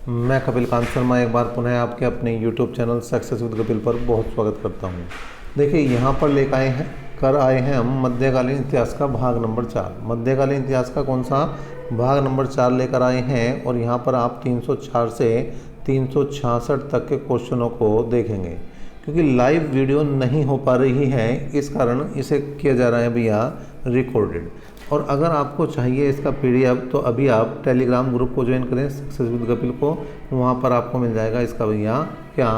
मैं कपिल कांत शर्मा एक बार पुनः आपके अपने YouTube channel success with Kapil पर बहुत स्वागत करता हूं। देखिए यहाँ पर लेकर आए हैं हम मध्यकालीन इतिहास का भाग नंबर 4। मध्यकालीन इतिहास का कौन सा भाग नंबर 4 लेकर आए हैं और यहाँ पर आप 304 से 366 तक के क्वेश्चनों को देखेंगे। क्योंकि लाइव वीडियो नहीं हो पा रही है, इस कारण इसे किया जा रहा है भैया रिकॉर्डेड। और अगर आपको चाहिए इसका PDF तो अभी आप टेलीग्राम ग्रुप को ज्वाइन करें सक्सेस विद कपिल को, वहाँ पर आपको मिल जाएगा इसका भैया क्या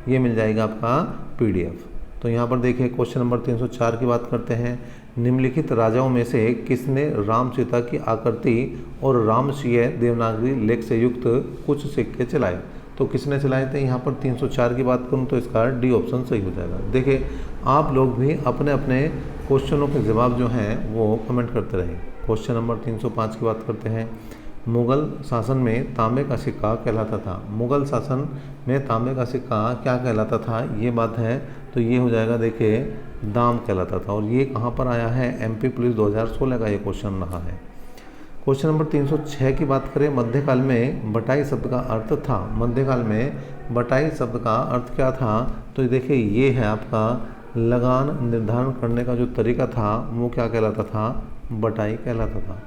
ये मिल जाएगा आपका PDF। तो यहाँ पर देखिए क्वेश्चन नंबर 304 की बात करते हैं। निम्नलिखित राजाओं में से किसने राम सीता की आकृति और रामशीय देवनागरी लेख से युक्त कुछ सिक्के चलाए? तो किसने चलाए थे? यहाँ पर 304 की बात करूँ तो इसका डी ऑप्शन सही हो जाएगा। देखिए आप लोग भी अपने अपने क्वेश्चनों के जवाब जो हैं वो कमेंट करते रहे। क्वेश्चन नंबर 305 की बात करते हैं। मुगल शासन में तांबे का सिक्का कहलाता था। मुगल शासन में तांबे का सिक्का क्या कहलाता था? ये बात है तो ये हो जाएगा देखिए दाम कहलाता था। और ये कहाँ पर आया है? MP पुलिस 2016 का ये क्वेश्चन रहा है। क्वेश्चन नंबर 306 की बात करें। मध्यकाल में बटाई शब्द का अर्थ था। मध्यकाल में बटाई शब्द का अर्थ क्या था? तो देखिए ये है आपका लगान निर्धारण करने का जो तरीका था वो क्या कहलाता था? बटाई कहलाता था।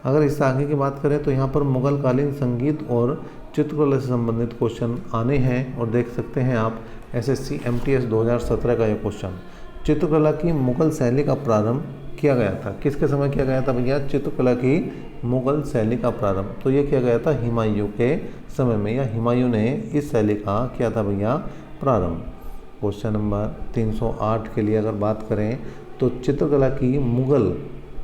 अगर इससे आगे की बात करें तो यहाँ पर मुगल कालीन संगीत और चित्रकला से संबंधित क्वेश्चन आने हैं और देख सकते हैं आप SSC MTS 2017 का ये क्वेश्चन। चित्रकला की मुगल शैली का प्रारंभ किया गया था। किसके समय किया गया था भैया? चित्रकला की मुगल शैली का प्रारंभ तो ये किया गया था हुमायूं के समय में, या हुमायूं ने इस शैली का किया था भैया प्रारंभ। क्वेश्चन नंबर 308 के लिए अगर बात करें तो चित्रकला की मुगल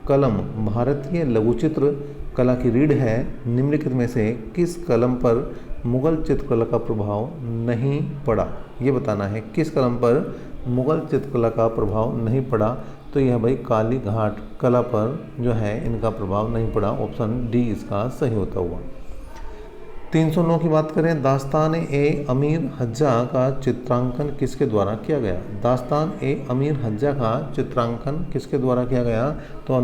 कलम भारतीय लघुचित्र कला की रीढ़ है। निम्नलिखित में से किस कलम पर मुगल चित्रकला का प्रभाव नहीं पड़ा? ये बताना है किस कलम पर मुगल चित्रकला का प्रभाव नहीं पड़ा। तो यह भाई काली घाट कला पर जो है इनका प्रभाव नहीं पड़ा। ऑप्शन डी इसका सही होता हुआ। 309 की बात करें। दास्तान ए अमीर हज्जा का चित्रांकन किसके द्वारा किया गया? दास्तान ए अमीर हज्जा का चित्रांकन किसके द्वारा किया गया? तो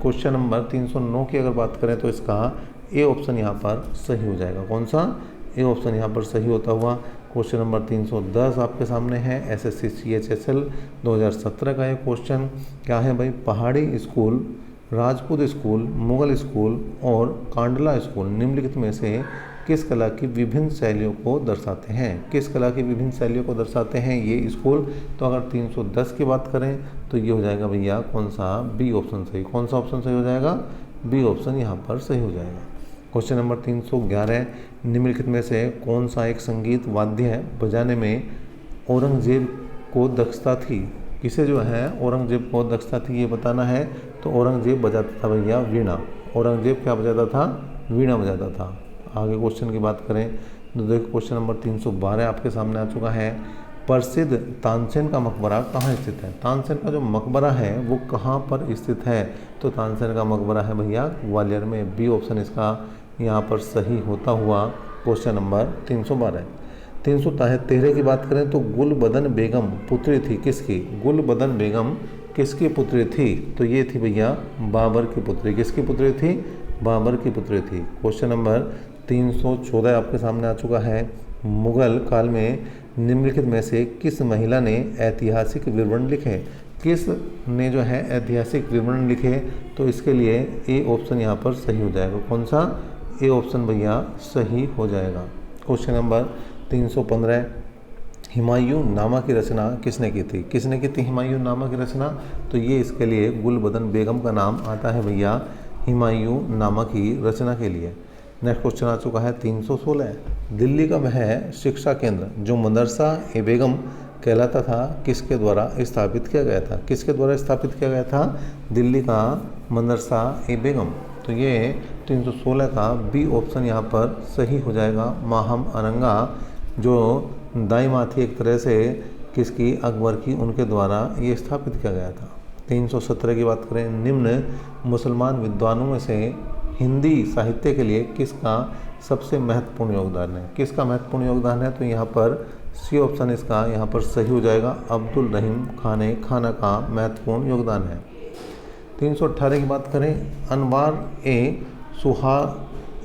क्वेश्चन नंबर 309 की अगर बात करें तो इसका ए ऑप्शन यहाँ पर सही हो जाएगा। कौन सा? ए ऑप्शन यहाँ पर सही होता हुआ। क्वेश्चन नंबर 310 आपके सामने है SSC CHSL 2017 का ये क्वेश्चन क्या है भाई? पहाड़ी school, Rajput school, Mughal school और कांडला स्कूल निम्नलिखित में से किस कला की विभिन्न शैलियों को दर्शाते हैं? किस कला की विभिन्न शैलियों को दर्शाते हैं ये स्कूल? तो अगर 310 की बात करें तो ये हो जाएगा भैया कौन सा? बी ऑप्शन सही। कौन सा ऑप्शन सही हो जाएगा? बी ऑप्शन यहाँ पर सही हो जाएगा। Question number 311। निम्नलिखित में से कौन सा एक संगीत वाद्य बजाने में औरंगजेब को दक्षता थी? किसे जो है औरंगजेब को दक्षता थी ये बताना है। तो औरंगजेब बजाता था भैया वीणा। औरंगजेब क्या बजाता था? वीणा बजाता था। आगे क्वेश्चन की बात करें तो देखो क्वेश्चन नंबर 312 आपके सामने आ चुका है। प्रसिद्ध तानसेन का मकबरा कहाँ स्थित है? तानसेन का जो मकबरा है वो कहाँ पर स्थित है? तो तानसेन का मकबरा है भैया ग्वालियर में। बी ऑप्शन इसका यहाँ पर सही होता हुआ। Question number 312। 313 की बात करें तो गुलबदन बेगम पुत्री थी किसकी? गुलबदन बेगम किसकी पुत्री थी? तो ये थी भैया बाबर की पुत्री। किसकी पुत्री थी? बाबर की पुत्री थी। क्वेश्चन नंबर 314 आपके सामने आ चुका है। मुगल काल में निम्नलिखित में से किस महिला ने ऐतिहासिक विवरण लिखे? किस ने जो है ऐतिहासिक विवरण लिखे? तो इसके लिए ए ऑप्शन यहाँ पर सही हो जाएगा। कौन सा? ए ऑप्शन भैया सही हो जाएगा। Question number 315। हुमायूं नामा की रचना किसने की थी? किसने की थी हुमायूं नामा की रचना? तो ये इसके लिए गुलबदन बेगम का नाम आता है भैया हुमायूं नामा की रचना के लिए। नेक्स्ट क्वेश्चन आ चुका है 316। दिल्ली का वह शिक्षा केंद्र जो मदरसा ए बेगम कहलाता था किसके द्वारा स्थापित किया गया था? किसके द्वारा स्थापित किया गया था? दिल्ली का मदरसा ए बेगम। तो ये 316 का बी ऑप्शन यहाँ पर सही हो जाएगा। माहम अरंगा जो दाई माँ थी एक तरह से किसकी? अकबर की, उनके द्वारा ये स्थापित किया गया था। 317 की बात करें। निम्न मुसलमान विद्वानों में से हिंदी साहित्य के लिए किसका सबसे महत्वपूर्ण योगदान है? किसका महत्वपूर्ण योगदान है? तो यहाँ पर सी ऑप्शन इसका यहाँ पर सही हो जाएगा। अब्दुल रहीम खाना का महत्वपूर्ण योगदान है। 318 की बात करें। अनवार ए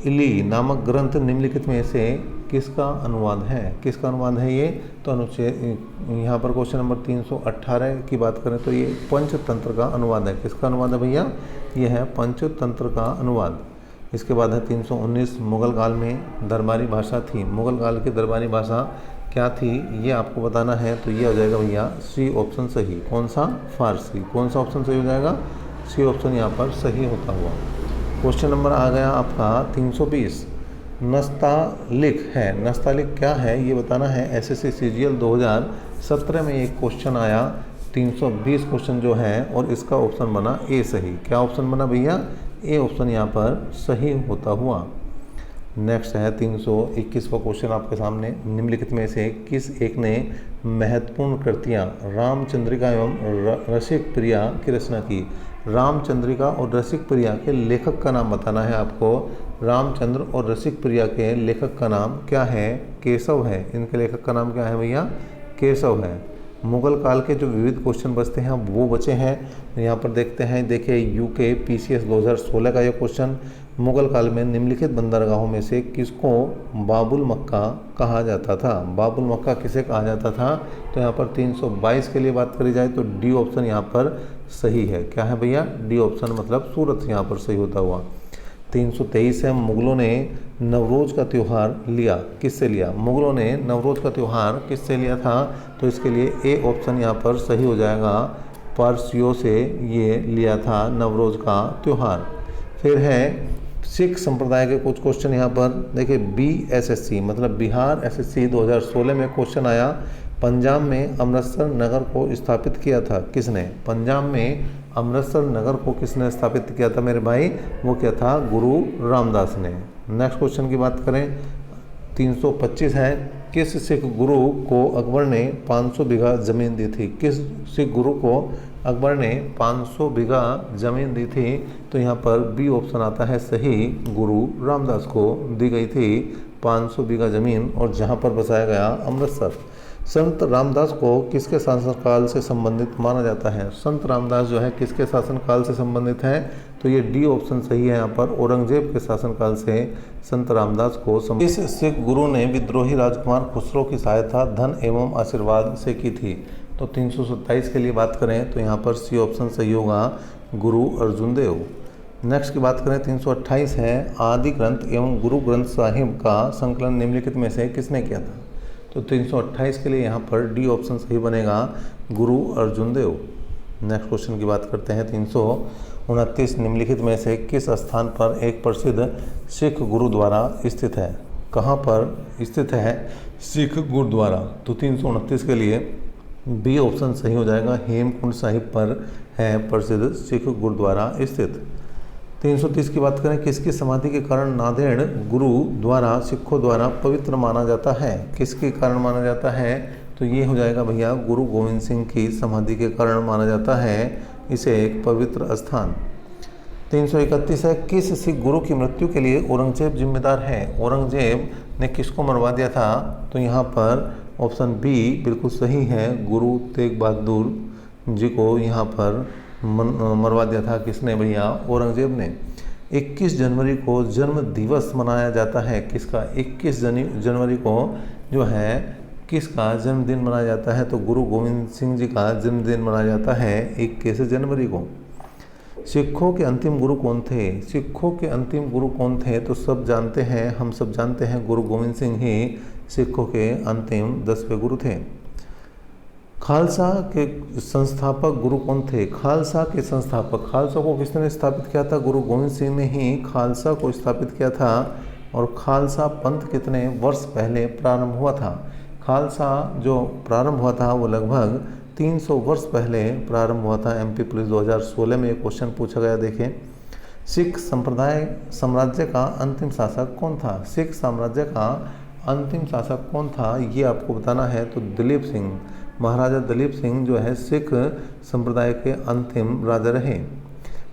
इली नामक ग्रंथ निम्नलिखित में से किसका अनुवाद है? किसका अनुवाद है ये? तो अनुच्छेद यहाँ पर क्वेश्चन नंबर 318 की बात करें तो ये पंचतंत्र का अनुवाद है। किसका अनुवाद है भैया? ये है पंचतंत्र का अनुवाद। इसके बाद है 319, मुगल काल में दरबारी भाषा थी। मुगल काल की दरबारी भाषा क्या थी ये आपको बताना है, तो ये हो जाएगा भैया सी ऑप्शन सही। कौन सा? फारसी। कौन सा ऑप्शन सही हो जाएगा? सी ऑप्शन यहाँ पर सही होता हुआ। क्वेश्चन नंबर आ गया आपका 320, नस्तालिक है। नस्तालिक क्या है ये बताना है। एसएससी सीजीएल 2017 में एक क्वेश्चन आया, 320 क्वेश्चन जो है, और इसका ऑप्शन बना ए सही। क्या ऑप्शन बना भैया? ए ऑप्शन यहाँ पर सही होता हुआ। नेक्स्ट है 321वां क्वेश्चन आपके सामने, निम्नलिखित में से किस एक ने महत्वपूर्ण कृतियाँ रामचंद्रिका एवं रसिक प्रिया की रचना की? रामचंद्रिका और रसिक प्रिया के लेखक का नाम बताना है आपको। रामचंद्र और रसिक प्रिया के लेखक का नाम क्या है? केशव है। इनके लेखक का नाम क्या है भैया? केशव है। मुगल काल के जो विविध क्वेश्चन बचते हैं वो बचे हैं। यहाँ पर देखते हैं, देखिए यूके पीसीएस 2016 का ये क्वेश्चन, मुगल काल में निम्नलिखित बंदरगाहों में से किसको बाबुल मक्का कहा जाता था? बाबुल मक्का किसे कहा जाता था? तो यहाँ पर 322 के लिए बात करी जाए तो डी ऑप्शन यहाँ पर सही है। क्या है भैया? डी ऑप्शन, मतलब सूरत यहाँ पर सही होता हुआ। 323 है, मुगलों ने नवरोज का त्यौहार लिया। किससे लिया? मुगलों ने नवरोज का त्यौहार किससे लिया था? तो इसके लिए ए ऑप्शन यहाँ पर सही हो जाएगा, पारसियों से ये लिया था नवरोज का त्यौहार। फिर है सिख संप्रदाय के कुछ क्वेश्चन यहाँ पर देखिए, बीएसएससी मतलब बिहार एसएससी 2016 में क्वेश्चन आया, पंजाब में अमृतसर नगर को स्थापित किया था किसने? पंजाब में अमृतसर नगर को किसने स्थापित किया था मेरे भाई? वो क्या था? गुरु रामदास ने। नेक्स्ट क्वेश्चन की बात करें, 325 है, किस सिख गुरु को अकबर ने 500 बीघा जमीन दी थी? किस सिख गुरु को अकबर ने 500 बीघा जमीन दी थी? तो यहाँ पर बी ऑप्शन आता है सही, गुरु रामदास को दी गई थी 500 बीघा जमीन, और जहाँ पर बसाया गया अमृतसर। संत रामदास को किसके शासनकाल से संबंधित माना जाता है? संत रामदास जो है किसके शासनकाल से संबंधित है? तो ये डी ऑप्शन सही है यहाँ पर, औरंगजेब के शासनकाल से संत रामदास को इस सिख गुरु ने विद्रोही राजकुमार खुसरो की सहायता धन एवं आशीर्वाद से की थी। तो 327 के लिए बात करें तो यहाँ पर सी ऑप्शन सही होगा, गुरु अर्जुन देव। नेक्स्ट की बात करें 328 है, आदि ग्रंथ एवं गुरु ग्रंथ साहिब का संकलन निम्नलिखित में से किसने किया था? तो 328 के लिए यहाँ पर डी ऑप्शन सही बनेगा, गुरु अर्जुन देव। नेक्स्ट क्वेश्चन की बात करते हैं 329, निम्नलिखित में से किस स्थान पर एक प्रसिद्ध सिख गुरुद्वारा स्थित है? कहाँ पर स्थित है सिख गुरुद्वारा? तो 329 के लिए बी ऑप्शन सही हो जाएगा, हेमकुंड साहिब पर है प्रसिद्ध सिख गुरुद्वारा स्थित। 330 की बात करें, किसकी समाधि के कारण नांदेड़ गुरु द्वारा सिखों द्वारा पवित्र माना जाता है? किसके कारण माना जाता है? तो ये हो जाएगा भैया, गुरु गोविंद सिंह की समाधि के कारण माना जाता है इसे एक पवित्र स्थान। 331 है, किस सिख गुरु की मृत्यु के लिए औरंगजेब जिम्मेदार है? औरंगजेब ने किसको मरवा दिया था? तो यहाँ पर ऑप्शन बी बिल्कुल सही है, गुरु तेग बहादुर जी को यहाँ पर मरवा दिया था। किसने भैया? औरंगजेब ने। 21 जनवरी को जन्म दिवस मनाया जाता है किसका? 21 जनवरी को जो है किसका जन्मदिन मनाया जाता है? तो गुरु गोविंद सिंह जी का जन्मदिन मनाया जाता है 21 जनवरी को। सिखों के अंतिम गुरु कौन थे? सिखों के अंतिम गुरु कौन थे? तो सब जानते हैं, हम सब जानते हैं, गुरु गोविंद सिंह ही सिखों के अंतिम 10वें गुरु थे। खालसा के संस्थापक गुरु कौन थे? खालसा के संस्थापक, खालसा को किसने स्थापित किया था? गुरु गोविंद सिंह ने ही खालसा को स्थापित किया था। और खालसा पंथ कितने वर्ष पहले प्रारंभ हुआ था? खालसा जो प्रारंभ हुआ था वो लगभग 300 वर्ष पहले प्रारंभ हुआ था। एमपी पुलिस 2016 में एक क्वेश्चन पूछा गया, देखें, सिख संप्रदाय साम्राज्य का अंतिम शासक कौन था? सिख साम्राज्य का अंतिम शासक कौन था ये आपको बताना है। तो दिलीप सिंह, महाराजा दिलीप सिंह जो है सिख संप्रदाय के अंतिम राजा रहे।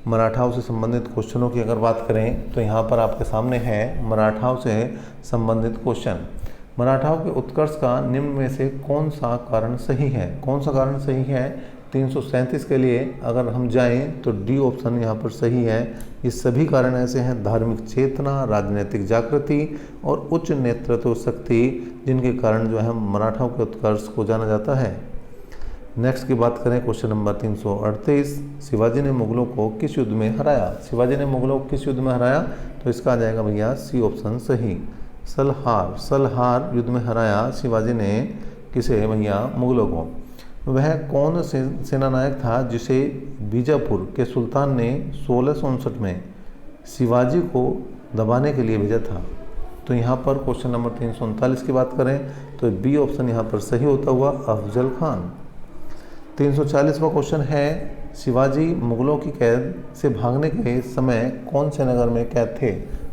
मराठाओं से संबंधित क्वेश्चनों की अगर बात करें तो यहाँ पर आपके सामने है मराठाओं से संबंधित क्वेश्चन। मराठाओं के उत्कर्ष का निम्न में से कौन सा कारण सही है? कौन सा कारण सही है? 337 के लिए अगर हम जाएं तो डी ऑप्शन यहाँ पर सही है, ये सभी कारण ऐसे हैं, धार्मिक चेतना, राजनीतिक जागृति और उच्च नेतृत्व शक्ति, जिनके कारण जो है मराठाओं के उत्कर्ष को जाना जाता है। नेक्स्ट की बात करें, क्वेश्चन नंबर 338, शिवाजी ने मुगलों को किस युद्ध में हराया? शिवाजी ने मुगलों को किस युद्ध में हराया? तो इसका आ जाएगा भैया सी ऑप्शन सही, सलहार। सलहार युद्ध में हराया शिवाजी ने किसे भैया? मुगलों को। वह कौन सेनानायक था जिसे बीजापुर के सुल्तान ने 1659 में शिवाजी को दबाने के लिए भेजा था? तो यहाँ पर क्वेश्चन नंबर 339 की बात करें तो बी ऑप्शन यहाँ पर सही होता हुआ अफजल खान। 340वां क्वेश्चन है, शिवाजी मुगलों की कैद से भागने के समय कौन से नगर में कैद थे?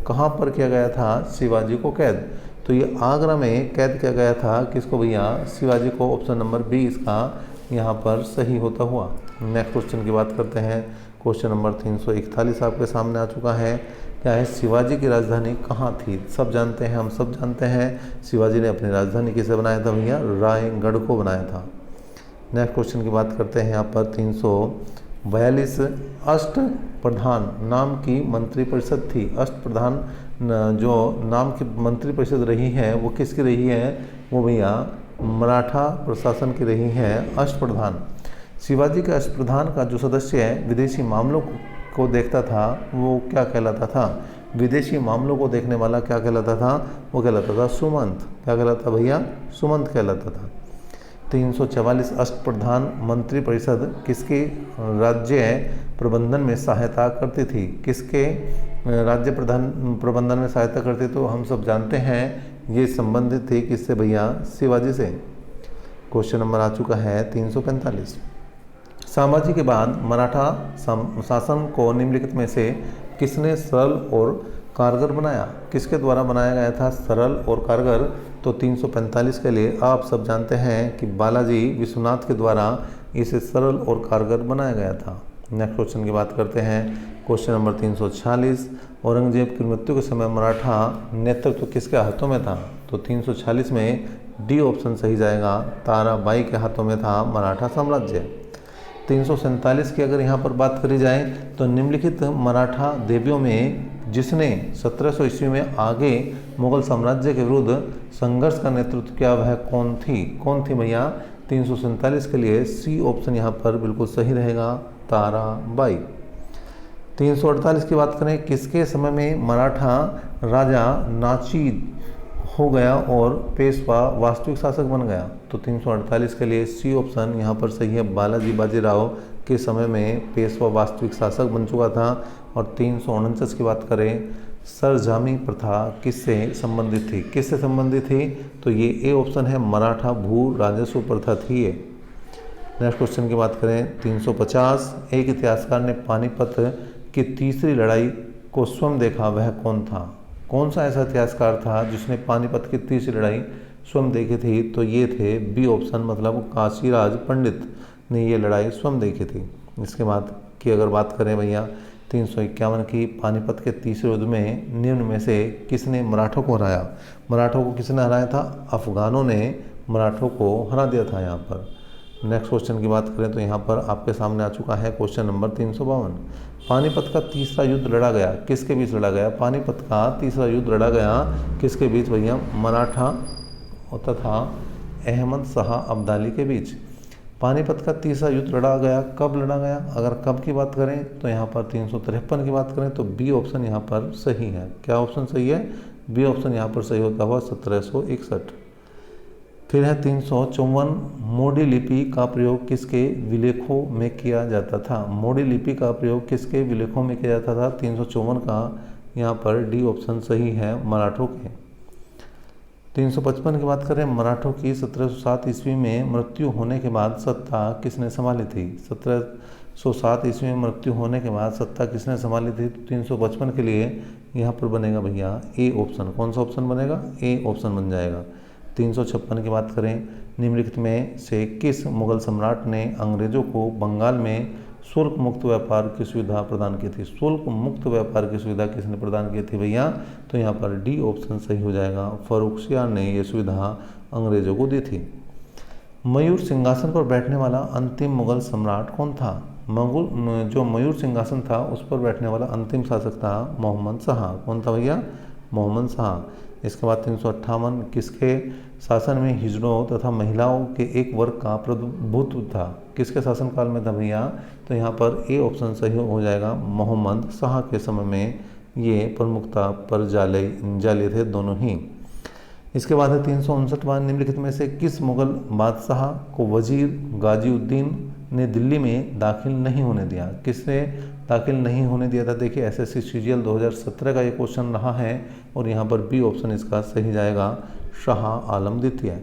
कहाँ पर किया गया था शिवाजी को कैद? तो ये आगरा में कैद किया गया था। किसको भैया? शिवाजी को। ऑप्शन नंबर बी इसका यहाँ पर सही होता हुआ। नेक्स्ट क्वेश्चन की बात करते हैं, क्वेश्चन नंबर 341 आपके सामने आ चुका है। क्या है? शिवाजी की राजधानी कहाँ थी? सब जानते हैं, हम सब जानते हैं शिवाजी ने अपनी राजधानी किसे बनाया था भैया? रायगढ़ को बनाया था। नेक्स्ट क्वेश्चन की बात करते हैं यहाँ पर 342, अष्टप्रधान नाम की मंत्रिपरिषद थी। अष्टप्रधान जो नाम की मंत्रिपरिषद रही है वो किसकी रही है? वो भैया मराठा प्रशासन की रही है अष्टप्रधान। शिवाजी के अष्टप्रधान का जो सदस्य विदेशी मामलों को देखता था वो क्या कहलाता था? विदेशी मामलों को देखने वाला क्या कहलाता था? वो कहलाता था सुमंत। क्या कहलाता भैया? सुमंत कहलाता था। 344, अष्टप्रधान मंत्रिपरिषद किसके राज्य प्रबंधन में सहायता करती थी? किसके राज्य प्रबंधन में सहायता करती? तो हम सब जानते हैं ये संबंधित थी किससे भैया? शिवाजी से। क्वेश्चन नंबर आ चुका है 345, संभाजी के बाद मराठा शासन को निम्नलिखित में से किसने सरल और कारगर बनाया? किसके द्वारा बनाया गया था सरल और कारगर? तो 345 के लिए आप सब जानते हैं कि बालाजी विश्वनाथ के द्वारा इसे सरल और कारगर बनाया गया था। नेक्स्ट क्वेश्चन की बात करते हैं, क्वेश्चन नंबर 346, औरंगजेब की मृत्यु के समय मराठा नेतृत्व किसके हाथों में था? तो 346 में डी ऑप्शन सही जाएगा, ताराबाई के हाथों में था मराठा साम्राज्य। 347 की अगर यहाँ पर बात करी जाए तो निम्नलिखित मराठा देवियों में जिसने 1700 ईस्वी में आगे मुगल साम्राज्य के विरुद्ध संघर्ष का नेतृत्व किया वह कौन थी? कौन थी भैया? 347 के लिए सी ऑप्शन यहाँ पर बिल्कुल सही रहेगा, ताराबाई। 348 की बात करें, किसके समय में मराठा राजा नाचीद हो गया और पेशवा वास्तविक शासक बन गया? तो 348 के लिए सी ऑप्शन यहाँ पर सही है, बालाजी बाजीराव के समय में पेशवा वास्तविक शासक बन चुका था। और 349 की बात करें, सरजामी प्रथा किससे संबंधित थी? किससे संबंधित थी? तो ये ए ऑप्शन है, मराठा भू राजस्व प्रथा थी ये। नेक्स्ट क्वेश्चन की बात करें 350, एक इतिहासकार ने पानीपत की तीसरी लड़ाई को स्वयं देखा, वह कौन था? कौन सा ऐसा इतिहासकार था जिसने पानीपत की तीसरी लड़ाई स्वयं देखी थी? तो ये थे बी ऑप्शन, मतलब काशीराज पंडित ने ये लड़ाई स्वयं देखी थी। इसके बाद की अगर बात करें भैया 351 की, पानीपत के तीसरे युद्ध में निम्न में से किसने मराठों को हराया? मराठों को किसने हराया था? अफगानों ने मराठों को हरा दिया था यहाँ पर। नेक्स्ट क्वेश्चन की बात करें तो यहाँ पर आपके सामने आ चुका है क्वेश्चन नंबर 352, पानीपत का तीसरा युद्ध लड़ा गया, किसके बीच लड़ा गया? पानीपत का तीसरा युद्ध लड़ा गया किसके बीच भैया? मराठा तथा अहमद शाह अब्दाली के बीच। पानीपत का तीसरा युद्ध लड़ा गया, कब लड़ा गया? अगर कब की बात करें तो यहाँ पर 353 की बात करें तो बी ऑप्शन यहाँ पर सही है। क्या ऑप्शन सही है? बी ऑप्शन यहाँ पर सही होता हुआ 1761। फिर है 354, मोडी लिपि का प्रयोग किसके विलेखों में किया जाता था? मोडी लिपि का प्रयोग किसके विलेखों में किया जाता था? 354 का यहाँ पर डी ऑप्शन सही है, मराठों के। 355 की बात करें, मराठों की 1707 ईस्वी में मृत्यु होने के बाद सत्ता किसने संभाली थी? 1707 ईस्वी में मृत्यु होने के बाद सत्ता किसने संभाली थी? 355 के लिए यहाँ पर बनेगा भैया ए ऑप्शन। कौन सा ऑप्शन बनेगा? ए ऑप्शन बन जाएगा। 356 की बात करें, निम्नलिखित में से किस मुगल सम्राट ने अंग्रेजों को बंगाल में शुल्क मुक्त व्यापार की सुविधा प्रदान की थी? शुल्क मुक्त व्यापार की सुविधा किसने प्रदान की थी भैया? तो यहाँ पर डी ऑप्शन सही हो जाएगा, फर्रुखसियार ने ये सुविधा अंग्रेजों को दी थी। मयूर सिंहासन पर बैठने वाला अंतिम मुगल सम्राट कौन था? जो मयूर सिंहासन था उस पर बैठने वाला अंतिम शासक था मोहम्मद शाह। कौन था भैया? मोहम्मद शाह। इसके बाद 358 किसके शासन में हिजड़ों तथा महिलाओं के एक वर्ग का प्रभुत्व था? किसके शासनकाल में था भैया? तो यहाँ पर ए ऑप्शन सही हो जाएगा, मोहम्मद शाह के समय में ये प्रमुखता पर जाले थे दोनों ही। इसके बाद है 359वां, निम्नलिखित में से किस मुगल बादशाह को वजीर गाजीउद्दीन ने दिल्ली में दाखिल नहीं होने दिया? किसने दाखिल नहीं होने दिया था? देखिए एसएससी सीजीएल 2017 का ये क्वेश्चन रहा है और यहाँ पर बी ऑप्शन इसका सही जाएगा, शाह आलम द्वितीय।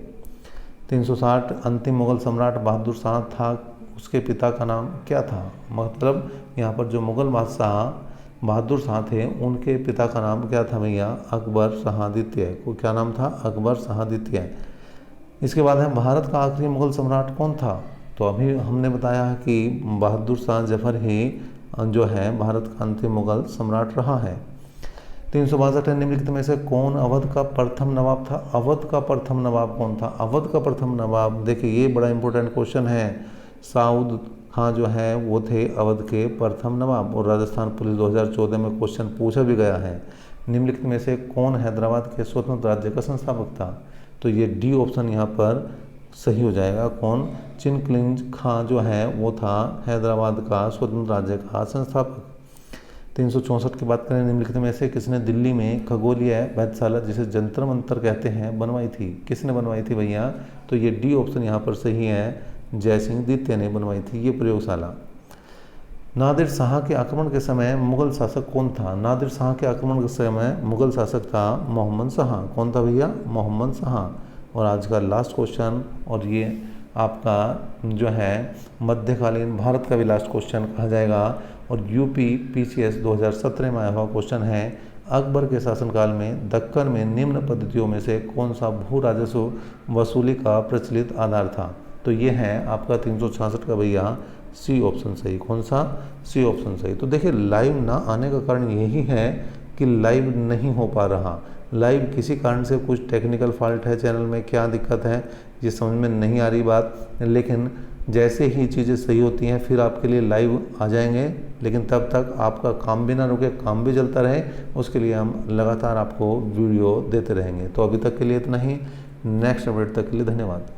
360 अंतिम मुगल सम्राट बहादुर शाह था, उसके पिता का नाम क्या था? मतलब यहाँ पर जो मुगल बादशाह बहादुर शाह थे उनके पिता का नाम क्या था भैया? अकबर शाह द्वितीय। को क्या नाम था? अकबर शाह द्वितीय। इसके बाद है भारत का आखिरी मुगल सम्राट कौन था? तो अभी हमने बताया है कि बहादुर शाह जफर ही जो है भारत का अंतिम मुगल सम्राट रहा है। 362 निम्नलिखित में से कौन अवध का प्रथम नवाब था? अवध का प्रथम नवाब कौन था? अवध का प्रथम नवाब, देखिए ये बड़ा इंपॉर्टेंट क्वेश्चन है। साउद खां जो है वो थे अवध के प्रथम नवाब और राजस्थान पुलिस 2014 में क्वेश्चन पूछा भी गया है। निम्नलिखित में से कौन हैदराबाद के स्वतंत्र राज्य का संस्थापक था? तो ये डी ऑप्शन यहाँ पर सही हो जाएगा। कौन? चिनक्लिंज खां जो है वो था हैदराबाद का स्वतंत्र राज्य का संस्थापक। 364 की बात करें, निम्नलिखित में से किसने दिल्ली में खगोलीय वेधशाला जिसे जंतर मंतर कहते हैं बनवाई थी? किसने बनवाई थी भैया? तो ये डी ऑप्शन यहाँ पर सही है, जयसिंह द्वितीय ने बनवाई थी ये प्रयोगशाला। नादिर शाह के आक्रमण के समय मुगल शासक कौन था? नादिर शाह के आक्रमण के समय मुगल शासक था मोहम्मद शाह। कौन था भैया? मोहम्मद शाह। और आज का लास्ट क्वेश्चन, और ये आपका जो है मध्यकालीन भारत का भी लास्ट क्वेश्चन कहा जाएगा और यूपी पीसीएस 2017 में आया हुआ क्वेश्चन है, अकबर के शासनकाल में दक्कन में निम्न पद्धतियों में से कौन सा भू राजस्व वसूली का प्रचलित आधार था? तो ये है आपका 366 का भैया सी ऑप्शन सही। कौन सा? सी ऑप्शन सही। तो देखिए लाइव ना आने का कारण यही है कि लाइव नहीं हो पा रहा। लाइव किसी कारण से कुछ टेक्निकल फॉल्ट है चैनल में, क्या दिक्कत है ये समझ में नहीं आ रही बात, लेकिन जैसे ही चीज़ें सही होती हैं फिर आपके लिए लाइव आ जाएंगे। लेकिन तब तक आपका काम भी ना रुके, काम भी चलता रहे, उसके लिए हम लगातार आपको वीडियो देते रहेंगे। तो अभी तक के लिए इतना ही, नेक्स्ट अपडेट तक के लिए धन्यवाद।